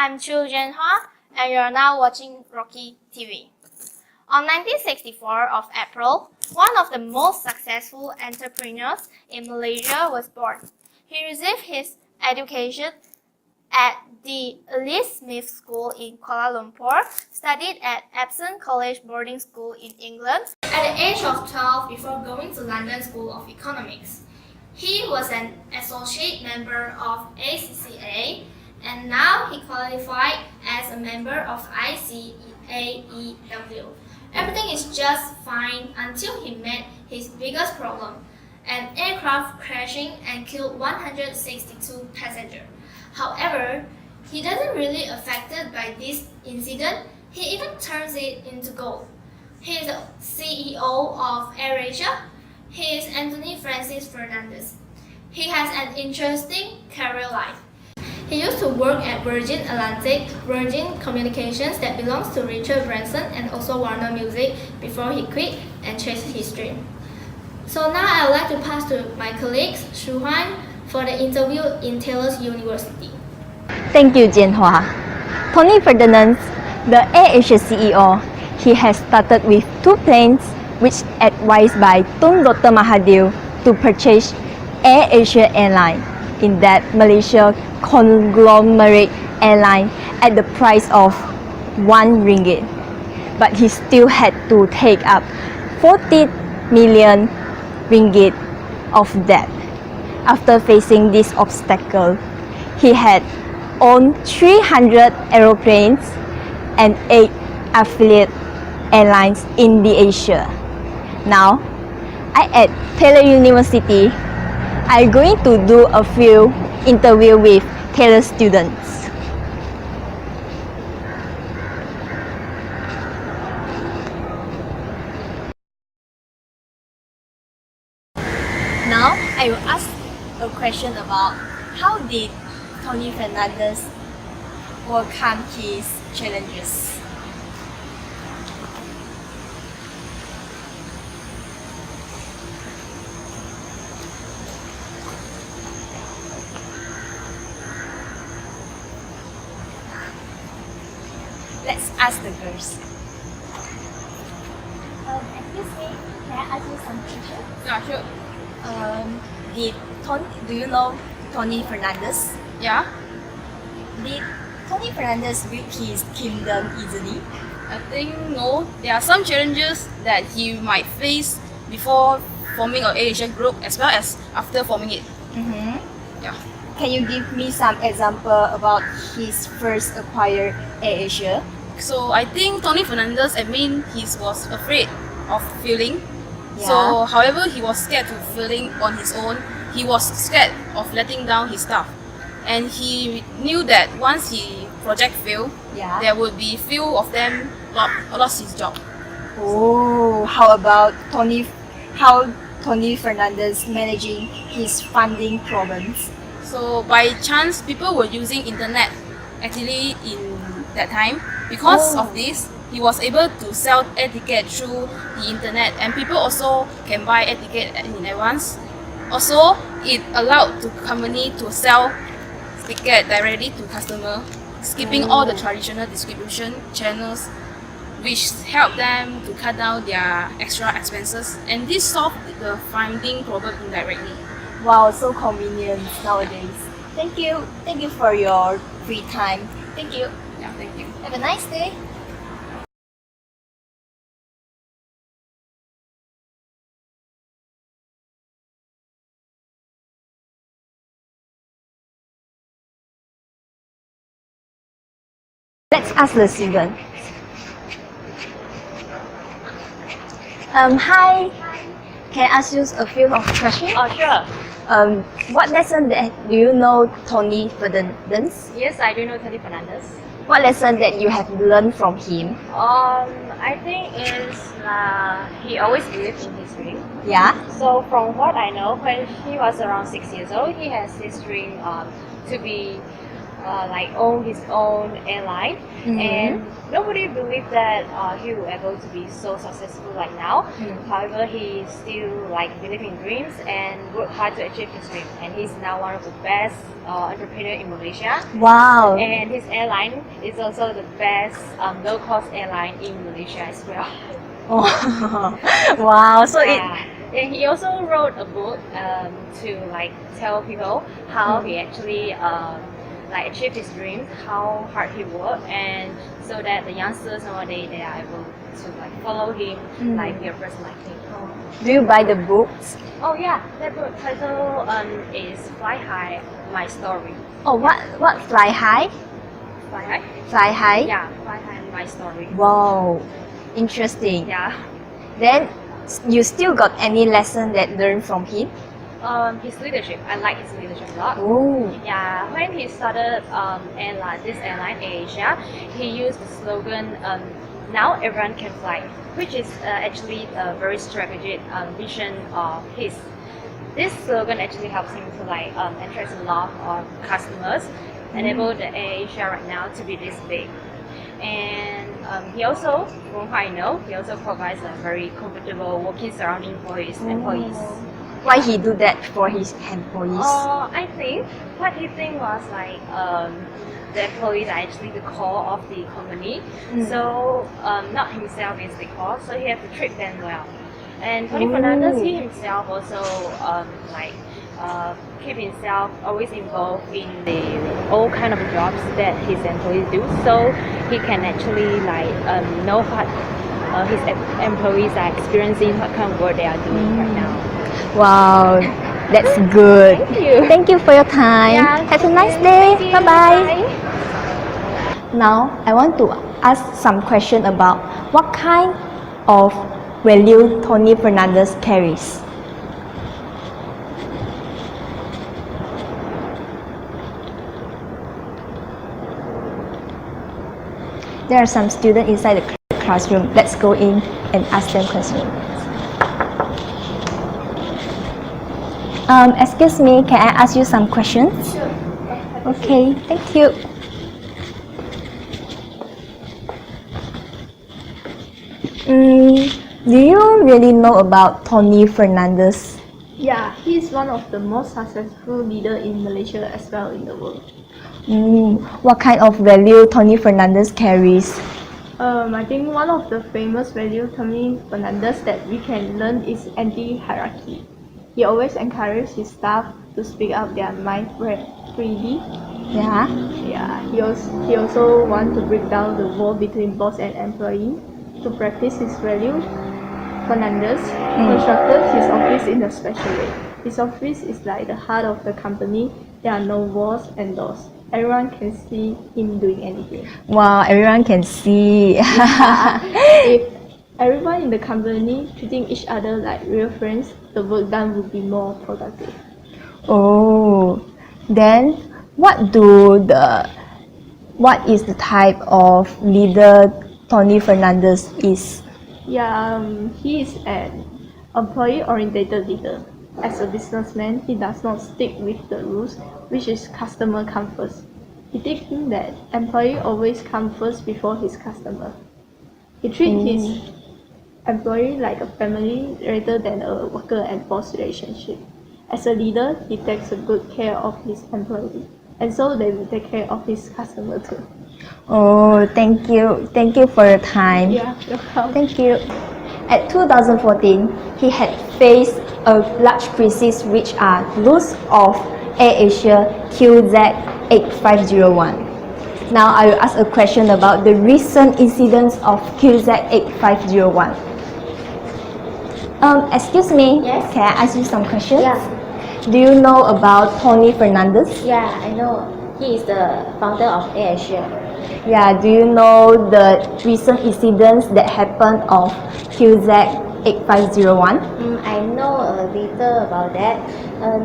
I'm Chu Jianhua, and you're now watching Rocky TV. On 1964 of April, one of the most successful entrepreneurs in Malaysia was born. He received his education at the Elite Smith School in Kuala Lumpur, studied at Epsom College Boarding School in England at the age of 12 before going to London School of Economics. He was an associate member of ACCA, and now he qualified as a member of ICAEW. Everything is just fine until he met his biggest problem, an aircraft crashing and killed 162 passengers. However, he doesn't really affected by this incident. He even turns it into gold. He is the CEO of AirAsia. He is Anthony Francis Fernandes. He has an interesting career life. He used to work at Virgin Atlantic, Virgin Communications that belongs to Richard Branson and also Warner Music before he quit and chased his dream. So now I would like to pass to my colleagues, Shu Huan, for the interview in Taylor's University. Thank you, Jianhua. Tony Fernandes, the AirAsia CEO, he has started with 2 planes which advised by Tun Dr. Mahathir to purchase AirAsia Airline in that Malaysia conglomerate airline at the price of 1 ringgit. But he still had to take up 40 million ringgit of debt. After facing this obstacle, he had owned 300 aeroplanes and 8 affiliate airlines in the Asia. Now, at Taylor University, I'm going to do a few interviews with Taylor students. Now, I will ask a question about how did Tony Fernandes overcome his challenges? Let's ask the girls. Excuse me, can I ask you some questions? Yeah, sure. Do you know Tony Fernandes? Yeah, Did Tony Fernandes build his kingdom easily? I think no. There are some challenges that he might face before forming an Asian group as well as after forming it. Yeah. Can you give me some example about his first acquired AirAsia? So I think Tony Fernandes he was afraid of failing. Yeah. So however he was scared to failing on his own, he was scared of letting down his staff. And he knew that once his project failed, Yeah. there would be few of them lost his job. Oh, how about how Tony Fernandes managing his funding problems? So by chance, people were using internet actually in that time. Because of this, he was able to sell air ticket through the internet, and people also can buy air ticket in advance. Also, it allowed the company to sell ticket directly to customer, skipping all the traditional distribution channels, which helped them to cut down their extra expenses, and this solved the funding problem indirectly. Wow, so convenient nowadays. Thank you for your free time. Thank you. Yeah, thank you. Have a nice day. Let's ask the student. Hi. Can I ask you a few of questions? Oh, sure. What lesson do you know Tony Fernandes? Yes, I do know Tony Fernandes. What lesson that you have learned from him? I think is he always believed in his dream. Yeah. So from what I know, when he was around 6 years old, he has his dream to be like own his own airline, and nobody believed that he will able to be so successful like now. However, he still like believe in dreams and work hard to achieve his dream, and he's now one of the best entrepreneur in Malaysia. Wow. And his airline is also the best low cost airline in Malaysia as well. Oh. Wow. So it. Yeah. And he also wrote a book to like tell people how he actually like achieved his dreams, how hard he worked, and so that the youngsters nowadays they are able to like follow him, like be a person like him. Do you buy the books? Oh yeah, that book title is Fly High, My Story. Oh, what fly high? Fly High? Fly high? Yeah, Fly High, My Story. Wow. Interesting. Yeah. Then you still got any lesson that learned from him? His leadership. I like his leadership a lot. Oh. Yeah, when he started this airline, AirAsia, he used the slogan, now everyone can fly, which is actually a very strategic vision of his. This slogan actually helps him to like attract a lot of customers, enable the AirAsia right now to be this big. And he also, from what I know, he also provides a very comfortable working surrounding for his employees. Why he do that for his employees? I think what he think was like the employees are actually the core of the company. So not himself is the core, so he has to treat them well. And Tony Fernandes, he himself also keep himself always involved in the all kind of jobs that his employees do, so he can actually like know what his employees are experiencing, what kind of work they are doing right now. Wow, that's good. Thank you. Thank you for your time. Yeah, Have a thank nice you. day. Thank you. Bye bye. Now, I want to ask some question about what kind of value Tony Fernandes carries. There are some students inside the classroom. Let's go in and ask them questions. Excuse me, can I ask you some questions? Sure. Okay, thank you. Do you really know about Tony Fernandes? Yeah, he is one of the most successful leader in Malaysia as well in the world. What kind of value Tony Fernandes carries? I think one of the famous value Tony Fernandes that we can learn is anti-hierarchy. He always encourages his staff to speak out their mind freely. Yeah. Yeah, he also want to break down the wall between boss and employee. To practice his value, Fernandes constructed his office in a special way. His office is like the heart of the company. There are no walls and doors. Everyone can see him doing anything. Wow, everyone can see. If everyone in the company treating each other like real friends, the work done will be more productive. Oh, then what is the type of leader Tony Fernandes is? Yeah, he is an employee-oriented leader. As a businessman, he does not stick with the rules, which is customer come first. He thinks that employee always come first before his customer. He treats his employee like a family rather than a worker and boss relationship. As a leader, he takes a good care of his employee, and so they will take care of his customer too. Oh, thank you. Thank you for your time. Yeah, welcome. Thank you. At 2014, he had faced a large crisis which are loss of AirAsia QZ8501. Now I will ask a question about the recent incidents of QZ8501. Excuse me, Yes? can I ask you some questions? Yeah. Do you know about Tony Fernandes? Yeah, I know. He is the founder of AirAsia. Yeah, do you know the recent incidents that happened of QZ8501? I know a little about that.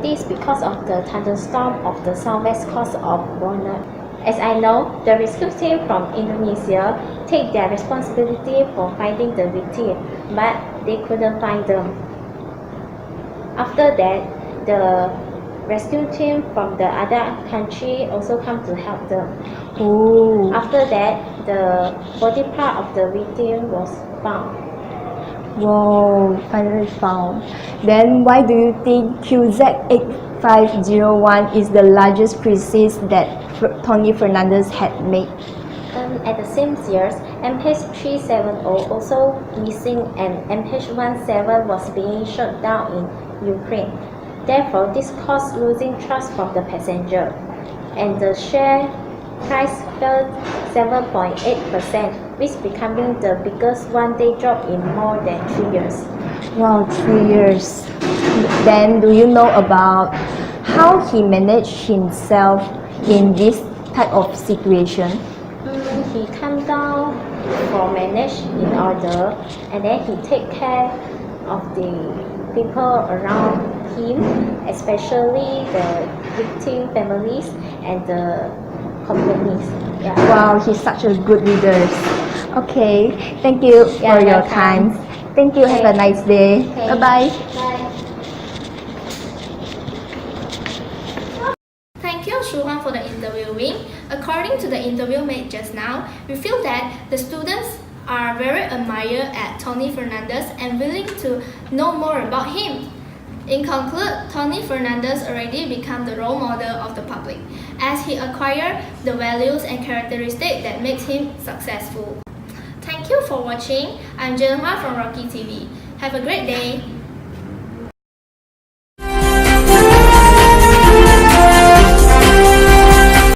This because of the thunderstorm of the southwest coast of Borneo. As I know, the rescue team from Indonesia take their responsibility for finding the victim, but they couldn't find them. After that, the rescue team from the other country also come to help them. Oh, After that, the body part of the victim was found. wow, finally found. Then why do you think QZ8501 is the largest precise that Tony Fernandes had made? At the same years, MH370 also missing and MH17 was being shot down in Ukraine. Therefore, this caused losing trust from the passenger, and the share price fell 7.8%, which becoming the biggest one-day drop in more than 3 years. Wow, 3 years. Then do you know about how he managed himself in this type of situation? He come down for manage in order, and then he take care of the people around him, especially the victim families and the companies. Yeah. Wow, he's such a good leader. Okay, thank you Yeah, for your welcome. time. Thank you. Have a Okay. nice day. Okay. Bye bye. Bye. Thank you, Shuhan, for the interviewing. According to the interview made just now, we feel that the students are very admired at Tony Fernandes and willing to know more about him. In conclude, Tony Fernandes already become the role model of the public, as he acquired the values and characteristics that makes him successful. Thank you for watching. I'm Jennifer from Rocky TV. Have a great day.